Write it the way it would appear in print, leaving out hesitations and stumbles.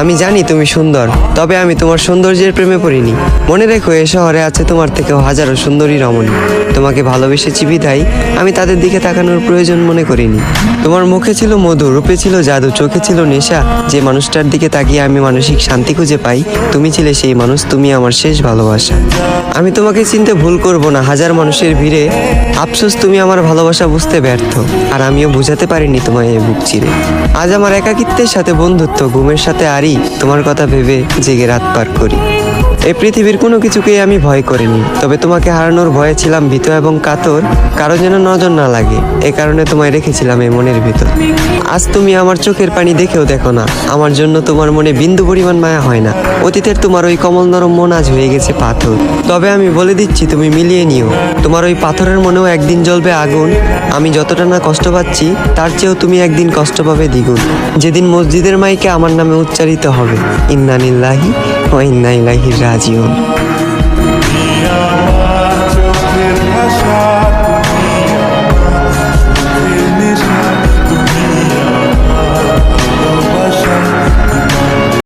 আমি জানি তুমি সুন্দর, তবে আমি তোমার সৌন্দর্যের প্রেমে পড়িনি। মনে রেখো, এ শহরে আছে তোমার থেকেও হাজারো সুন্দরী রমণী। তোমাকে ভালোবেসেছি বিধায় আমি তাদের দিকে তাকানোর প্রয়োজন মনে করিনি। তোমার মুখে ছিল মধু, রূপে ছিল জাদু, চোখে ছিল নেশা। যে মানুষটার দিকে তাকিয়ে আমি মানসিক শান্তি খুঁজে পাই, তুমি ছিলে সেই মানুষ। তুমি আমার শেষ ভালোবাসা। আমি তোমাকে চিনতে ভুল করব না হাজার মানুষের ভিড়ে। আফসোস তুমি আমার ভালোবাসা বুঝতে ব্যর্থ, আর আমিও বুঝাতে পারিনি তোমায় এই বুক চিরে। আজ আমার একাকিত্বের সাথে বন্ধুত্ব, ঘুমের সাথে আরি, তোমার কথা ভেবে জেগে রাত পার করি। এই পৃথিবীর কোনো কিছুকেই আমি ভয় করিনি, তবে তোমাকে হারানোর ভয়ে ছিলাম ভীত এবং কাতর। কারো যেন নজর না লাগে, এ কারণে তোমায় রেখেছিলাম এই মনের ভিতর। আজ তুমি আমার চোখের পানি দেখেও দেখো না, আমার জন্য তোমার মনে বিন্দু পরিমাণ মায়া হয় না। অতীতের তোমার ওই কমল নরম মন আজ হয়ে গেছে পাথর। তবে আমি বলে দিচ্ছি, তুমি মিলিয়ে নিও, তোমার ওই পাথরের মনেও একদিন জ্বলবে আগুন। আমি যতটা না কষ্ট পাচ্ছি, তার চেয়েও তুমি একদিন কষ্ট পাবে দ্বিগুণ। যেদিন মসজিদের মাইকে আমার নামে উচ্চারিত হবে ইন্না লিল্লাহি ওয়া ইন্না ইলাইহি রাজিউন।